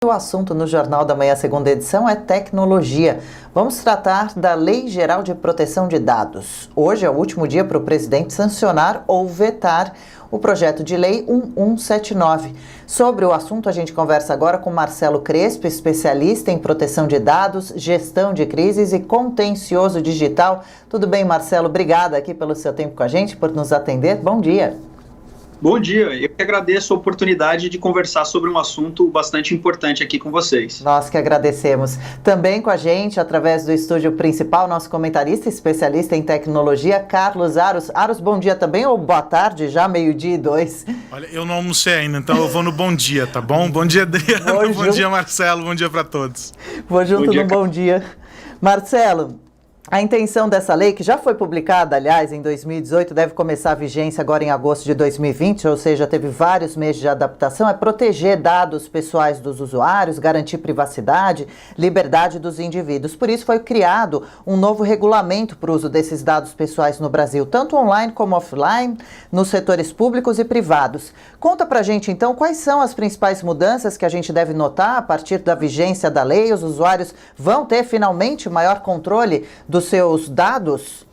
O assunto no Jornal da Manhã, segunda edição, é tecnologia. Vamos tratar da Lei Geral de Proteção de Dados. Hoje é o último dia para o presidente sancionar ou vetar o projeto de lei 1179. Sobre o assunto, a gente conversa agora com Marcelo Crespo, especialista em proteção de dados, gestão de crises e contencioso digital. Tudo bem, Marcelo? Obrigada aqui pelo seu tempo com a gente, por nos atender. Bom dia. Bom dia, eu que agradeço a oportunidade de conversar sobre um assunto bastante importante aqui com vocês. Nós que agradecemos. Também com a gente, através do estúdio principal, nosso comentarista especialista em tecnologia, Carlos Aros. Aros, bom dia também ou boa tarde, já 12:02? Olha, eu não almocei ainda, então eu vou no bom dia, tá bom? Bom dia, Adriana, bom dia, Marcelo, bom dia para todos. Vou junto no bom dia. Marcelo, a intenção dessa lei, que já foi publicada, aliás, em 2018, deve começar a vigência agora em agosto de 2020, ou seja, teve vários meses de adaptação, é proteger dados pessoais dos usuários, garantir privacidade, liberdade dos indivíduos. Por isso foi criado um novo regulamento para o uso desses dados pessoais no Brasil, tanto online como offline, nos setores públicos e privados. Conta pra gente, então, quais são as principais mudanças que a gente deve notar a partir da vigência da lei? Os usuários vão ter, finalmente, maior controle dos seus dados?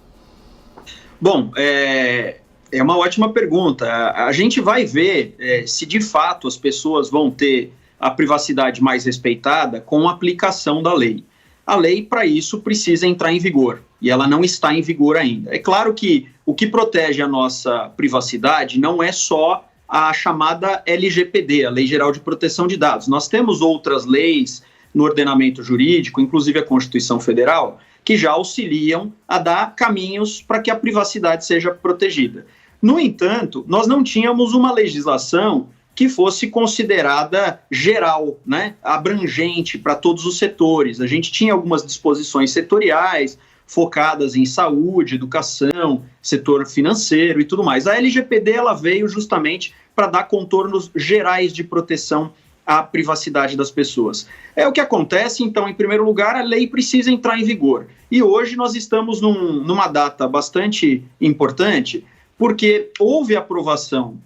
Bom, é uma ótima pergunta. A gente vai ver se de fato as pessoas vão ter a privacidade mais respeitada com a aplicação da lei. A lei, para isso, precisa entrar em vigor, e ela não está em vigor ainda. É claro que o que protege a nossa privacidade não é só a chamada LGPD, a Lei Geral de Proteção de Dados. Nós temos outras leis no ordenamento jurídico, inclusive a Constituição Federal, que já auxiliam a dar caminhos para que a privacidade seja protegida. No entanto, nós não tínhamos uma legislação que fosse considerada geral, né, abrangente para todos os setores. A gente tinha algumas disposições setoriais focadas em saúde, educação, setor financeiro e tudo mais. A LGPD ela veio justamente para dar contornos gerais de proteção à privacidade das pessoas. É o que acontece, então, em primeiro lugar, a lei precisa entrar em vigor. E hoje nós estamos numa data bastante importante, porque houve aprovação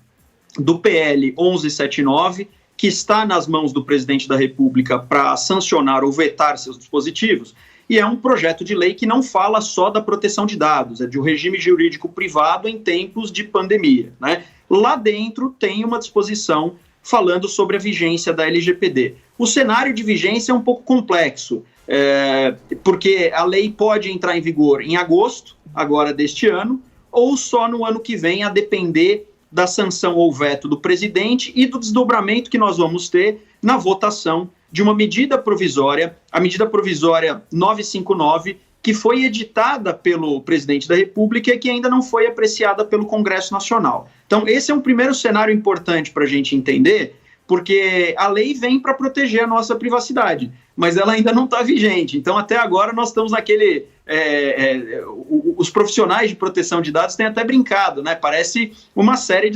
do PL 1179, que está nas mãos do presidente da República para sancionar ou vetar seus dispositivos, e é um projeto de lei que não fala só da proteção de dados, é de um regime jurídico privado em tempos de pandemia, né? Lá dentro tem uma disposição falando sobre a vigência da LGPD. O cenário de vigência é um pouco complexo, porque a lei pode entrar em vigor em agosto, agora deste ano, ou só no ano que vem, a depender da sanção ou veto do presidente e do desdobramento que nós vamos ter na votação de uma medida provisória, a medida provisória 959, que foi editada pelo presidente da República e que ainda não foi apreciada pelo Congresso Nacional. Então, esse é um primeiro cenário importante para a gente entender, porque a lei vem para proteger a nossa privacidade, mas ela ainda não está vigente. Então, até agora, nós estamos naquele... os profissionais de proteção de dados têm até brincado, né? Parece uma série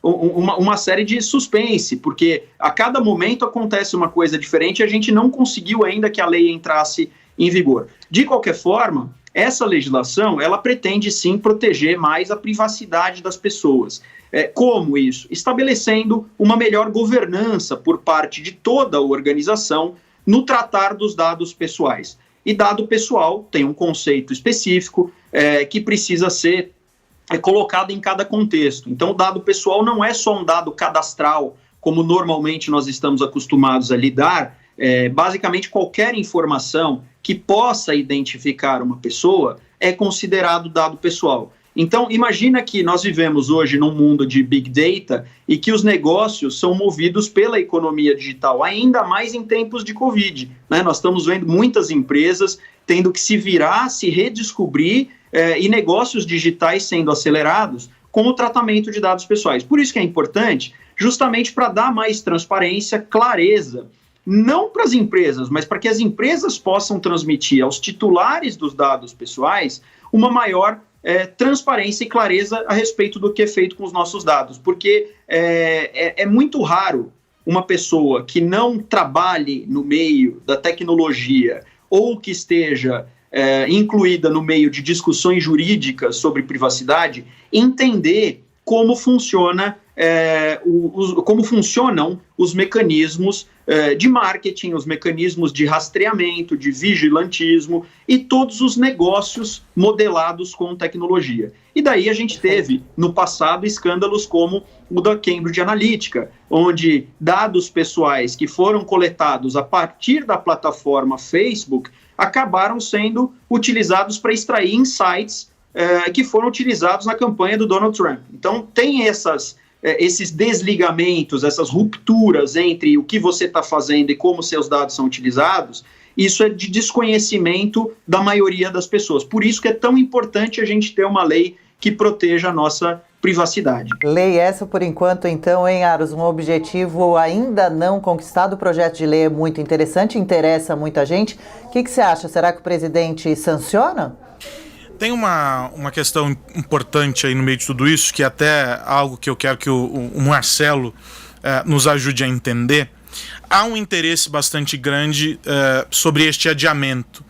uma série de suspense, porque a cada momento acontece uma coisa diferente e a gente não conseguiu ainda que a lei entrasse em vigor. De qualquer forma, essa legislação, ela pretende sim proteger mais a privacidade das pessoas. Como isso? Estabelecendo uma melhor governança por parte de toda a organização no tratar dos dados pessoais. E dado pessoal tem um conceito específico que precisa ser colocado em cada contexto. Então, o dado pessoal não é só um dado cadastral, como normalmente nós estamos acostumados a lidar. Basicamente, qualquer informação que possa identificar uma pessoa é considerado dado pessoal. Então, imagina que nós vivemos hoje num mundo de Big Data e que os negócios são movidos pela economia digital, ainda mais em tempos de Covid, né? Nós estamos vendo muitas empresas tendo que se virar, se redescobrir e negócios digitais sendo acelerados com o tratamento de dados pessoais. Por isso que é importante, justamente para dar mais transparência, clareza, não para as empresas, mas para que as empresas possam transmitir aos titulares dos dados pessoais uma maior transparência e clareza a respeito do que é feito com os nossos dados, porque é muito raro uma pessoa que não trabalhe no meio da tecnologia ou que esteja incluída no meio de discussões jurídicas sobre privacidade entender como funciona como funcionam os mecanismos de marketing, os mecanismos de rastreamento, de vigilantismo e todos os negócios modelados com tecnologia. E daí a gente teve, no passado, escândalos como o da Cambridge Analytica, onde dados pessoais que foram coletados a partir da plataforma Facebook acabaram sendo utilizados para extrair insights que foram utilizados na campanha do Donald Trump. Então, tem esses desligamentos, essas rupturas entre o que você está fazendo e como seus dados são utilizados. Isso é de desconhecimento da maioria das pessoas. Por isso que é tão importante a gente ter uma lei que proteja a nossa privacidade. Lei essa, por enquanto, então, hein, Aros? Um objetivo ainda não conquistado. O projeto de lei é muito interessante, interessa muita gente. O que você acha? Será que o presidente sanciona? Tem uma questão importante aí no meio de tudo isso, que é até algo que eu quero que o Marcelo nos ajude a entender. Há um interesse bastante grande sobre este adiamento.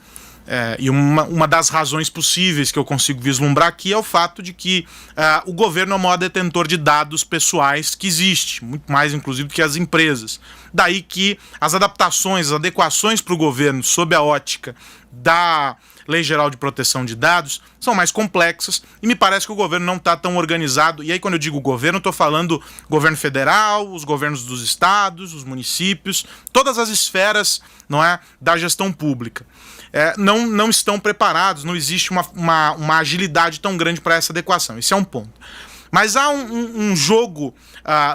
E uma das razões possíveis que eu consigo vislumbrar aqui é o fato de que o governo é o maior detentor de dados pessoais que existe, muito mais inclusive do que as empresas. Daí que as adaptações, as adequações para o governo sob a ótica da Lei Geral de Proteção de Dados são mais complexas e me parece que o governo não está tão organizado. E aí, quando eu digo governo, estou falando governo federal, os governos dos estados, os municípios, todas as esferas, não é, da gestão pública. Não estão preparados, não existe uma agilidade tão grande para essa adequação. Esse é um ponto. Mas há um jogo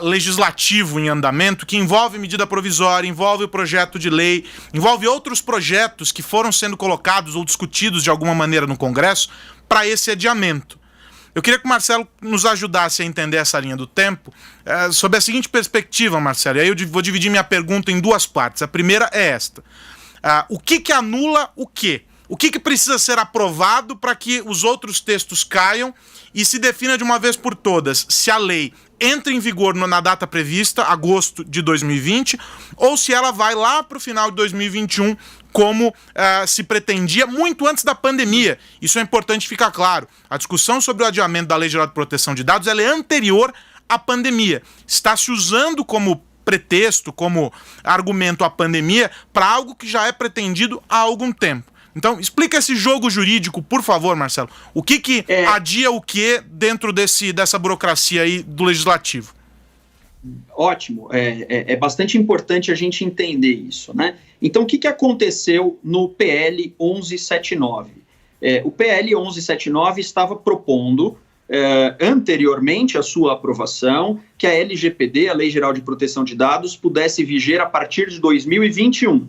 legislativo em andamento que envolve medida provisória, envolve o projeto de lei, envolve outros projetos que foram sendo colocados ou discutidos de alguma maneira no Congresso para esse adiamento. Eu queria que o Marcelo nos ajudasse a entender essa linha do tempo sob a seguinte perspectiva, Marcelo. E aí eu vou dividir minha pergunta em duas partes. A primeira é esta. O que anula o quê? O que precisa ser aprovado para que os outros textos caiam e se defina de uma vez por todas se a lei entra em vigor na data prevista, agosto de 2020, ou se ela vai lá para o final de 2021, como se pretendia muito antes da pandemia. Isso é importante ficar claro. A discussão sobre o adiamento da Lei Geral de Proteção de Dados ela é anterior à pandemia. Está se usando como pretexto, como argumento à pandemia, para algo que já é pretendido há algum tempo. Então, explica esse jogo jurídico, por favor, Marcelo. O que adia o que dentro dessa burocracia aí do Legislativo? Ótimo. É bastante importante a gente entender isso, né? Então, o que aconteceu no PL 1179? O PL 1179 estava propondo, anteriormente à sua aprovação, que a LGPD, a Lei Geral de Proteção de Dados, pudesse viger a partir de 2021.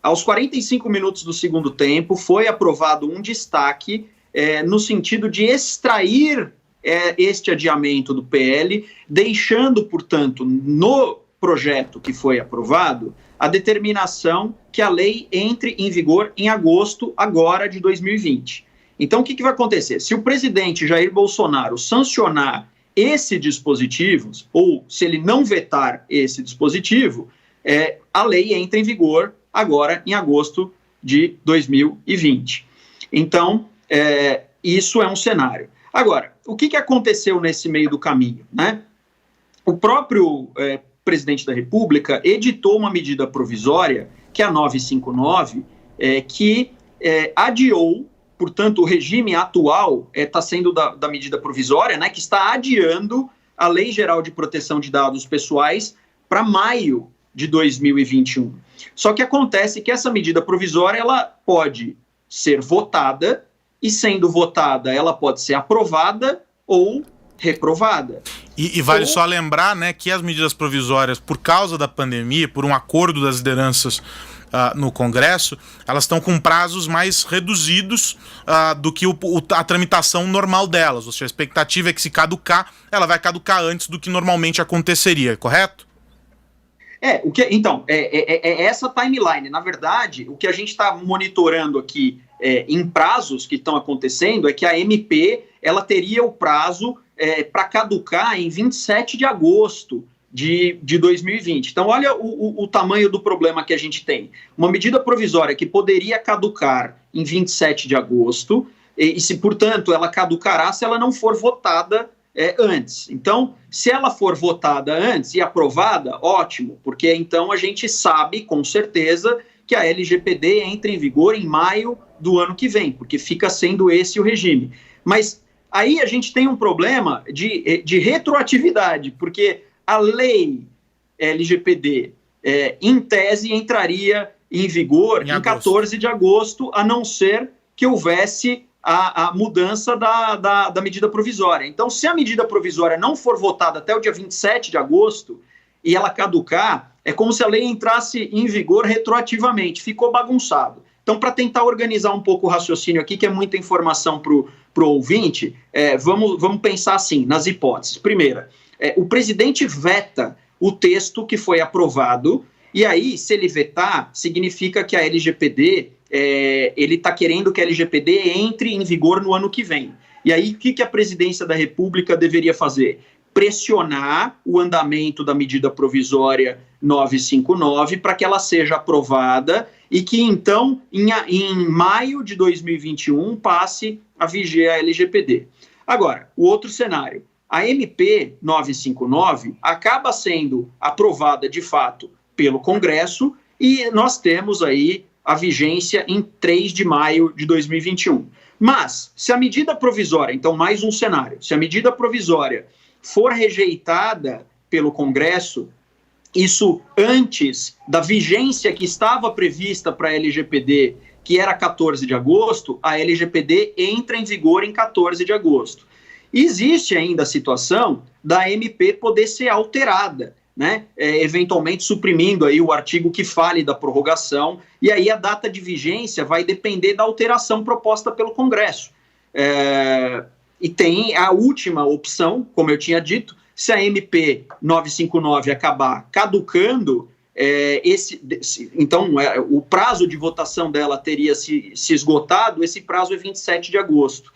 Aos 45 minutos do segundo tempo, foi aprovado um destaque no sentido de extrair este adiamento do PL, deixando, portanto, no projeto que foi aprovado, a determinação que a lei entre em vigor em agosto agora de 2020. Então, o que vai acontecer? Se o presidente Jair Bolsonaro sancionar esse dispositivo, ou se ele não vetar esse dispositivo, a lei entra em vigor agora em agosto de 2020. Então, isso é um cenário. Agora, o que aconteceu nesse meio do caminho, né? O próprio presidente da República editou uma medida provisória, que é a 959, que adiou, portanto, o regime atual está sendo da medida provisória, né, que está adiando a Lei Geral de Proteção de Dados Pessoais para maio de 2021. Só que acontece que essa medida provisória ela pode ser votada e, sendo votada, ela pode ser aprovada ou reprovada. E vale só lembrar, né, que as medidas provisórias, por causa da pandemia, por um acordo das lideranças no Congresso, elas estão com prazos mais reduzidos do que a tramitação normal delas. Ou seja, a expectativa é que, se caducar, ela vai caducar antes do que normalmente aconteceria, correto? Então, essa timeline. Na verdade, o que a gente está monitorando aqui em prazos que estão acontecendo é que a MP ela teria o prazo para caducar em 27 de agosto de 2020. Então, olha o tamanho do problema que a gente tem. Uma medida provisória que poderia caducar em 27 de agosto, e se, portanto, ela caducará se ela não for votada antes. Então, se ela for votada antes e aprovada, ótimo, porque então a gente sabe com certeza que a LGPD entra em vigor em maio do ano que vem, porque fica sendo esse o regime. Mas aí a gente tem um problema de retroatividade, porque a lei LGPD, em tese, entraria em vigor em 14 de agosto, a não ser que houvesse a mudança da medida provisória. Então, se a medida provisória não for votada até o dia 27 de agosto e ela caducar, é como se a lei entrasse em vigor retroativamente. Ficou bagunçado. Então, para tentar organizar um pouco o raciocínio aqui, que é muita informação para o ouvinte, vamos pensar assim, nas hipóteses. Primeira, o presidente veta o texto que foi aprovado, e aí, se ele vetar, significa que a LGPD, ele está querendo que a LGPD entre em vigor no ano que vem. E aí, o que a presidência da República deveria fazer? Pressionar o andamento da medida provisória 959 para que ela seja aprovada e que, então, em maio de 2021, passe a viger a LGPD. Agora, o outro cenário. A MP 959 acaba sendo aprovada, de fato, pelo Congresso e nós temos aí a vigência em 3 de maio de 2021. Mas, se a medida provisória, então mais um cenário, se a medida provisória for rejeitada pelo Congresso, isso antes da vigência que estava prevista para a LGPD, que era 14 de agosto, a LGPD entra em vigor em 14 de agosto. Existe ainda a situação da MP poder ser alterada, né? Eventualmente suprimindo aí o artigo que fale da prorrogação, e aí a data de vigência vai depender da alteração proposta pelo Congresso. E tem a última opção, como eu tinha dito, se a MP 959 acabar caducando, então o prazo de votação dela teria se esgotado, esse prazo é 27 de agosto.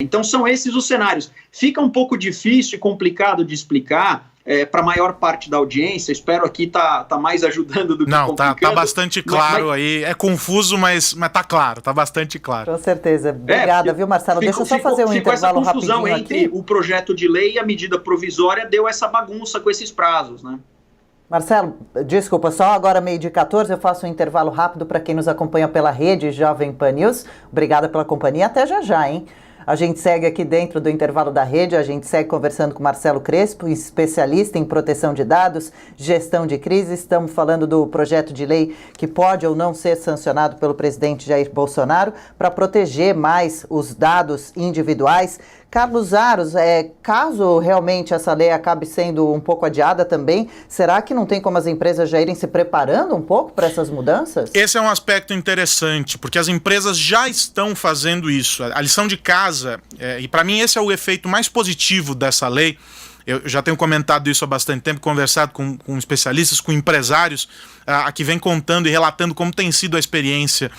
Então são esses os cenários. Fica um pouco difícil e complicado de explicar para a maior parte da audiência. Espero aqui tá mais ajudando do que complicando. Tá bastante claro aí. É confuso, mas tá claro, tá bastante claro. Com certeza. Obrigada, viu, Marcelo? Deixa eu só fazer um intervalo rapidinho aqui. Essa confusão entre o projeto de lei e a medida provisória deu essa bagunça com esses prazos, né? Marcelo, desculpa, só agora 12h14 eu faço um intervalo rápido para quem nos acompanha pela rede Jovem Pan News. Obrigada pela companhia, até já, hein? A gente segue aqui dentro do intervalo da rede, a gente segue conversando com Marcelo Crespo, especialista em proteção de dados, gestão de crise. Estamos falando do projeto de lei que pode ou não ser sancionado pelo presidente Jair Bolsonaro para proteger mais os dados individuais. Carlos Aros, caso realmente essa lei acabe sendo um pouco adiada também, será que não tem como as empresas já irem se preparando um pouco para essas mudanças? Esse é um aspecto interessante, porque as empresas já estão fazendo isso. A lição de casa, e para mim esse é o efeito mais positivo dessa lei. Eu já tenho comentado isso há bastante tempo, conversado com especialistas, com empresários que vem contando e relatando como tem sido a experiência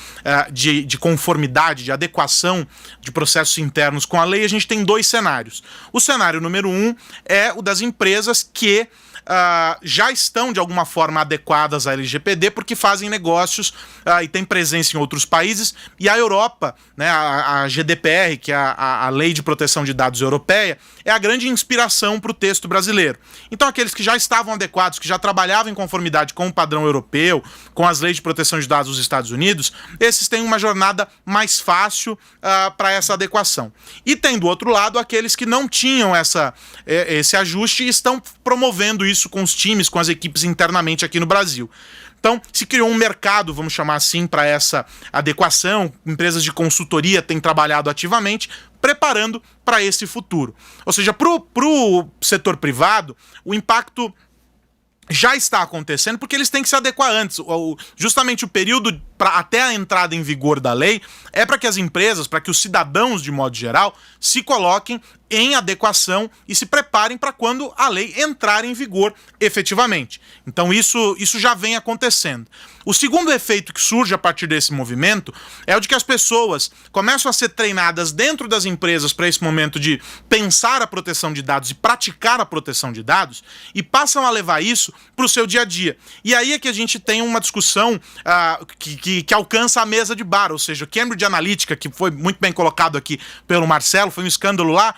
de conformidade, de adequação de processos internos com a lei. A gente tem dois cenários. O cenário número 1 é o das empresas que já estão de alguma forma adequadas à LGPD porque fazem negócios e têm presença em outros países, e a Europa, né, a GDPR, que é a Lei de Proteção de Dados Europeia, é a grande inspiração para o texto brasileiro. Então aqueles que já estavam adequados, que já trabalhavam em conformidade com o padrão europeu, com as leis de proteção de dados dos Estados Unidos, esses têm uma jornada mais fácil para essa adequação. E tem do outro lado aqueles que não tinham esse ajuste e estão promovendo isso com os times, com as equipes internamente aqui no Brasil. Então, se criou um mercado, vamos chamar assim, para essa adequação. Empresas de consultoria têm trabalhado ativamente, preparando para esse futuro. Ou seja, para o setor privado, o impacto já está acontecendo porque eles têm que se adequar antes. Justamente o período até a entrada em vigor da lei é para que as empresas, para que os cidadãos, de modo geral, se coloquem em adequação e se preparem para quando a lei entrar em vigor efetivamente. Então isso já vem acontecendo. O segundo efeito que surge a partir desse movimento é o de que as pessoas começam a ser treinadas dentro das empresas para esse momento de pensar a proteção de dados e praticar a proteção de dados, e passam a levar isso para o seu dia a dia. E aí é que a gente tem uma discussão que alcança a mesa de bar, ou seja, o Cambridge Analytica, que foi muito bem colocado aqui pelo Marcelo, foi um escândalo lá,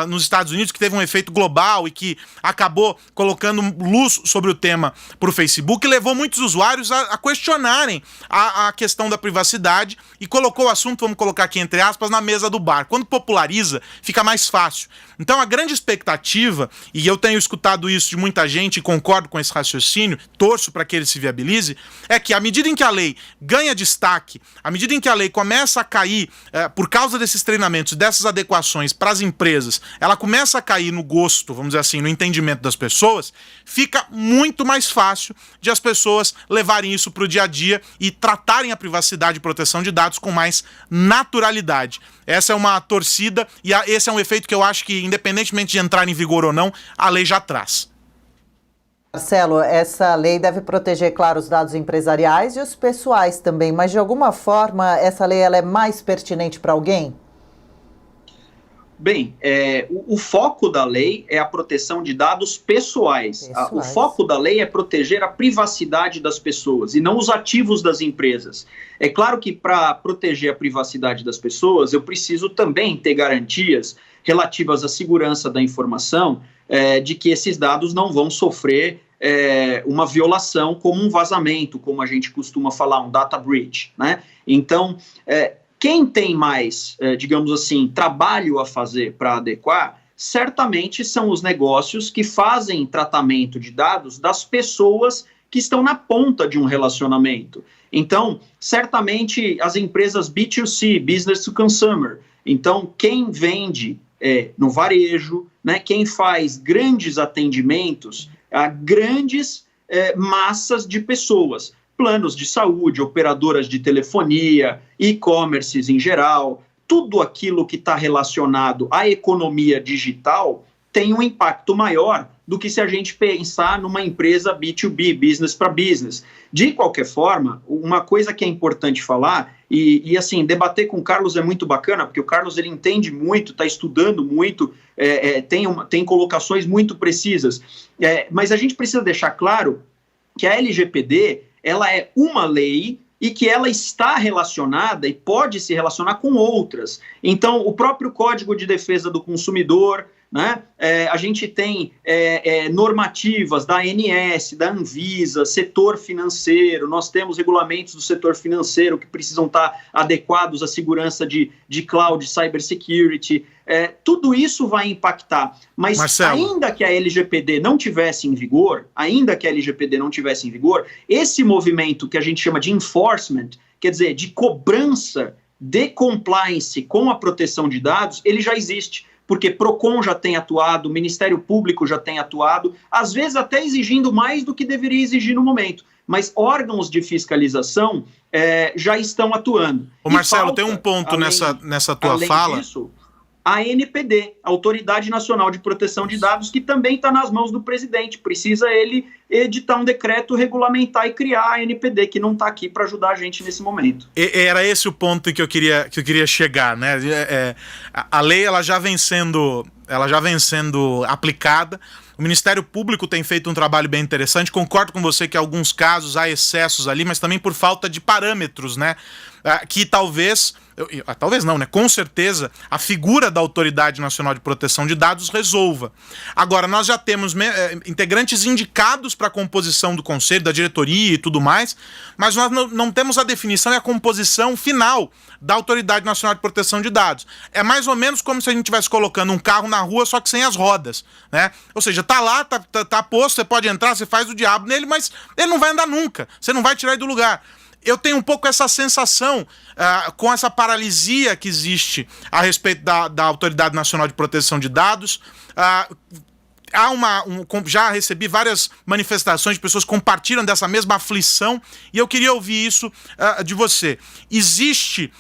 nos Estados Unidos, que teve um efeito global e que acabou colocando luz sobre o tema para o Facebook, e levou muitos usuários a questionarem a questão da privacidade e colocou o assunto, vamos colocar aqui entre aspas, na mesa do bar. Quando populariza, fica mais fácil. Então a grande expectativa, e eu tenho escutado isso de muita gente e concordo com esse raciocínio, torço para que ele se viabilize, é que à medida em que a lei ganha destaque, à medida em que a lei começa a cair, por causa desses treinamentos, dessas adequações para as empresas, ela começa a cair no gosto, vamos dizer assim, no entendimento das pessoas, fica muito mais fácil de as pessoas levarem isso para o dia a dia e tratarem a privacidade e proteção de dados com mais naturalidade. Essa é uma torcida e esse é um efeito que eu acho que, independentemente de entrar em vigor ou não, a lei já traz. Marcelo, essa lei deve proteger, claro, os dados empresariais e os pessoais também, mas de alguma forma essa lei ela é mais pertinente para alguém? Bem, o foco da lei é a proteção de dados pessoais. O foco da lei é proteger a privacidade das pessoas e não os ativos das empresas. É claro que para proteger a privacidade das pessoas, eu preciso também ter garantias relativas à segurança da informação, de que esses dados não vão sofrer uma violação como um vazamento, como a gente costuma falar, um data breach, né? Então, quem tem mais, digamos assim, trabalho a fazer para adequar, certamente são os negócios que fazem tratamento de dados das pessoas que estão na ponta de um relacionamento. Então, certamente as empresas B2C, Business to Consumer, então quem vende no varejo, né, quem faz grandes atendimentos a grandes massas de pessoas, planos de saúde, operadoras de telefonia, e-commerces em geral, tudo aquilo que está relacionado à economia digital tem um impacto maior do que se a gente pensar numa empresa B2B, business para business. De qualquer forma, uma coisa que é importante falar, e assim, debater com o Carlos é muito bacana, porque o Carlos ele entende muito, está estudando muito, tem colocações muito precisas, mas a gente precisa deixar claro que a LGPD ela é uma lei e que ela está relacionada e pode se relacionar com outras. Então, o próprio Código de Defesa do Consumidor, né? A gente tem normativas da ANS, da Anvisa, setor financeiro, nós temos regulamentos do setor financeiro que precisam estar adequados à segurança de cloud, cybersecurity, tudo isso vai impactar, mas Marcelo, ainda que a LGPD não tivesse em vigor, esse movimento que a gente chama de enforcement, quer dizer, de cobrança de compliance com a proteção de dados, ele já existe. Porque PROCON já tem atuado, o Ministério Público já tem atuado, às vezes até exigindo mais do que deveria exigir no momento. Mas órgãos de fiscalização já estão atuando. Ô Marcelo, falta, tem um ponto nessa tua fala. Disso, a ANPD, Autoridade Nacional de Proteção de Dados, que também está nas mãos do presidente. Precisa ele editar um decreto, regulamentar e criar a ANPD, que não está aqui para ajudar a gente nesse momento. Era esse o ponto que eu queria chegar, né? A lei ela já vem sendo aplicada. O Ministério Público tem feito um trabalho bem interessante. Concordo com você que em alguns casos há excessos ali, mas também por falta de parâmetros, né? Que talvez não, né? Com certeza a figura da Autoridade Nacional de Proteção de Dados resolva. Agora, nós já temos integrantes indicados para a composição do conselho, da diretoria e tudo mais, mas nós não temos a definição e a composição final da Autoridade Nacional de Proteção de Dados. É mais ou menos como se a gente estivesse colocando um carro na rua, só que sem as rodas, né? Ou seja, tá lá, tá posto, você pode entrar, você faz o diabo nele, mas ele não vai andar nunca, você não vai tirar ele do lugar. Eu tenho um pouco essa sensação com essa paralisia que existe a respeito da Autoridade Nacional de Proteção de Dados. Já recebi várias manifestações de pessoas que compartilham dessa mesma aflição e eu queria ouvir isso de você. Existe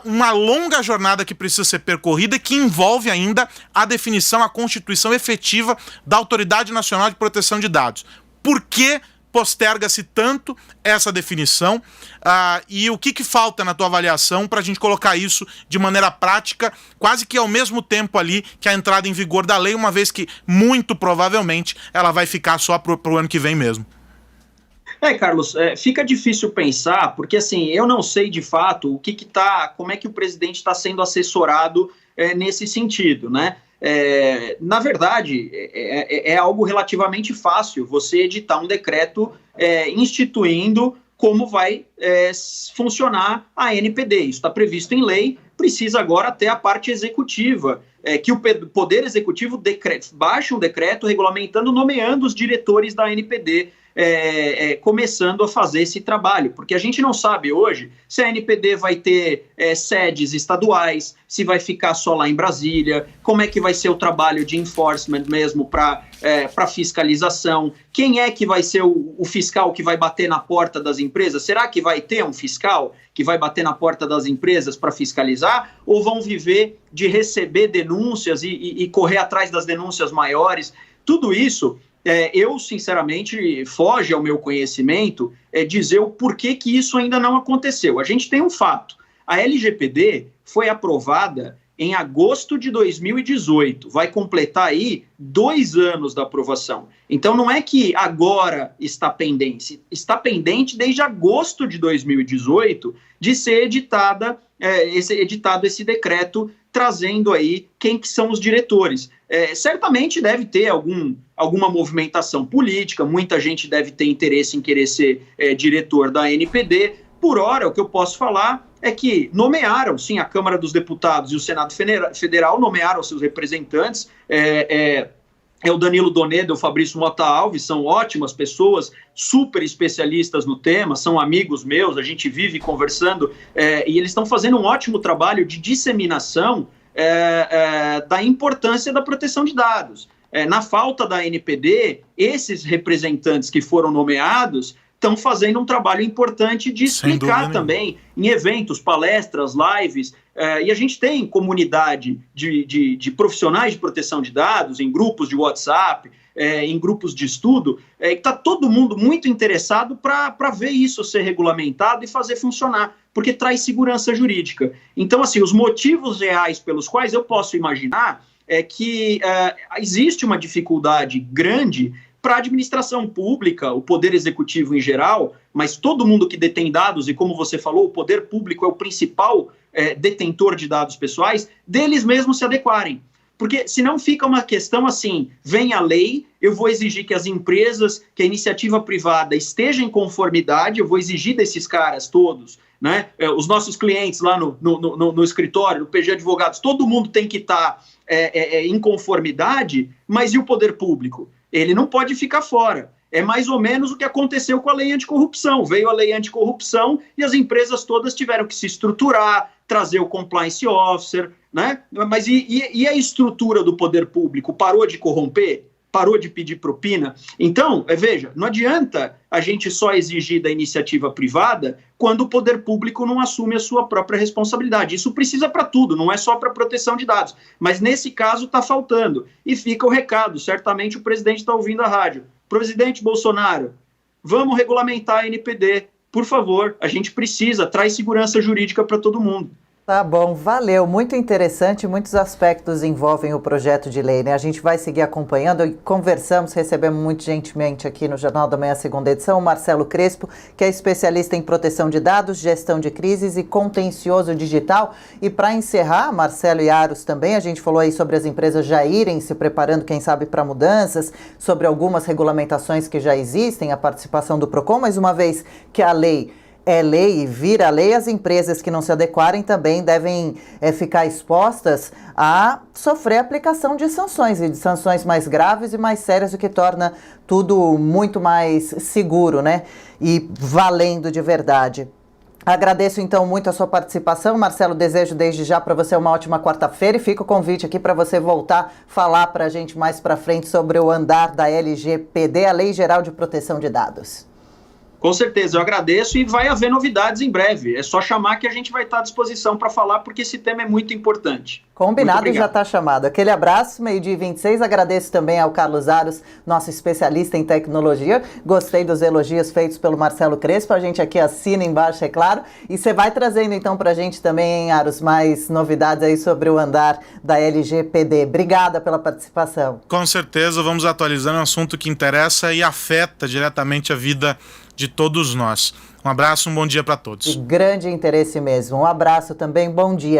uma longa jornada que precisa ser percorrida que envolve ainda a definição, a constituição efetiva da Autoridade Nacional de Proteção de Dados. Por que posterga-se tanto essa definição e o que falta na tua avaliação para a gente colocar isso de maneira prática, quase que ao mesmo tempo ali que a entrada em vigor da lei, uma vez que muito provavelmente ela vai ficar só para o ano que vem mesmo? Carlos, fica difícil pensar, porque assim, eu não sei de fato como é que o presidente está sendo assessorado nesse sentido, né? Na verdade, é algo relativamente fácil você editar um decreto instituindo como vai funcionar a NPD. Isso está previsto em lei, precisa agora ter a parte executiva, que o Poder Executivo baixe um decreto regulamentando, nomeando os diretores da NPD, começando a fazer esse trabalho, porque a gente não sabe hoje se a NPD vai ter sedes estaduais, se vai ficar só lá em Brasília, como é que vai ser o trabalho de enforcement mesmo para fiscalização, quem é que vai ser o fiscal que vai bater na porta das empresas, será que vai ter um fiscal que vai bater na porta das empresas para fiscalizar, ou vão viver de receber denúncias e correr atrás das denúncias maiores? Tudo isso eu, sinceramente, foge ao meu conhecimento dizer o porquê que isso ainda não aconteceu. A gente tem um fato. A LGPD foi aprovada em agosto de 2018. Vai completar aí 2 anos da aprovação. Então, não é que agora está pendente. Está pendente desde agosto de 2018 de ser editado esse decreto trazendo aí quem que são os diretores. Certamente deve ter alguma movimentação política, muita gente deve ter interesse em querer ser diretor da NPD. Por hora, o que eu posso falar é que nomearam, sim, a Câmara dos Deputados e o Senado Federal nomearam seus representantes. O Danilo Donedo e o Fabrício Mota Alves são ótimas pessoas, super especialistas no tema, são amigos meus, a gente vive conversando, e eles estão fazendo um ótimo trabalho de disseminação da importância da proteção de dados. Na falta da NPD, esses representantes que foram nomeados estão fazendo um trabalho importante de explicar também em eventos, palestras, lives, e a gente tem comunidade de profissionais de proteção de dados, em grupos de WhatsApp, em grupos de estudo, que está todo mundo muito interessado para ver isso ser regulamentado e fazer funcionar, porque traz segurança jurídica. Então, assim, os motivos reais pelos quais eu posso imaginar é que existe uma dificuldade grande para a administração pública, o poder executivo em geral, mas todo mundo que detém dados, e como você falou, o poder público é o principal detentor de dados pessoais, deles mesmos se adequarem. Porque senão fica uma questão assim, vem a lei, eu vou exigir que as empresas, que a iniciativa privada esteja em conformidade, eu vou exigir desses caras todos, né? Os nossos clientes lá no escritório, no PG Advogados, todo mundo tem que estar em conformidade, mas e o poder público? Ele não pode ficar fora. É mais ou menos o que aconteceu com a lei anticorrupção. Veio a lei anticorrupção e as empresas todas tiveram que se estruturar, trazer o compliance officer, né? Mas e a estrutura do poder público? Parou de corromper? Parou de pedir propina? Então, veja, não adianta a gente só exigir da iniciativa privada quando o poder público não assume a sua própria responsabilidade. Isso precisa para tudo, não é só para proteção de dados. Mas nesse caso está faltando. E fica o recado, certamente o presidente está ouvindo a rádio. Presidente Bolsonaro, vamos regulamentar a NPD. Por favor, a gente precisa, traz segurança jurídica para todo mundo. Tá bom, valeu. Muito interessante, muitos aspectos envolvem o projeto de lei, né? A gente vai seguir acompanhando e conversamos, recebemos muito gentilmente aqui no Jornal da Manhã, segunda edição, o Marcelo Crespo, que é especialista em proteção de dados, gestão de crises e contencioso digital. E para encerrar, Marcelo e Aros também, a gente falou aí sobre as empresas já irem se preparando, quem sabe, para mudanças, sobre algumas regulamentações que já existem, a participação do PROCON, mas uma vez que a lei é lei e vira lei, as empresas que não se adequarem também devem ficar expostas a sofrer a aplicação de sanções, e de sanções mais graves e mais sérias, o que torna tudo muito mais seguro, né? E valendo de verdade. Agradeço então muito a sua participação, Marcelo, desejo desde já para você uma ótima quarta-feira e fica o convite aqui para você voltar a falar para a gente mais para frente sobre o andar da LGPD, a Lei Geral de Proteção de Dados. Com certeza, eu agradeço e vai haver novidades em breve. É só chamar que a gente vai estar à disposição para falar, porque esse tema é muito importante. Combinado e já está chamado. Aquele abraço, 12h26. Agradeço também ao Carlos Aros, nosso especialista em tecnologia. Gostei dos elogios feitos pelo Marcelo Crespo. A gente aqui assina embaixo, é claro. E você vai trazendo então para a gente também, hein, Aros, mais novidades aí sobre o andar da LGPD. Obrigada pela participação. Com certeza, vamos atualizando um assunto que interessa e afeta diretamente a vida de todos nós. Um abraço, um bom dia para todos. De grande interesse mesmo. Um abraço também, bom dia.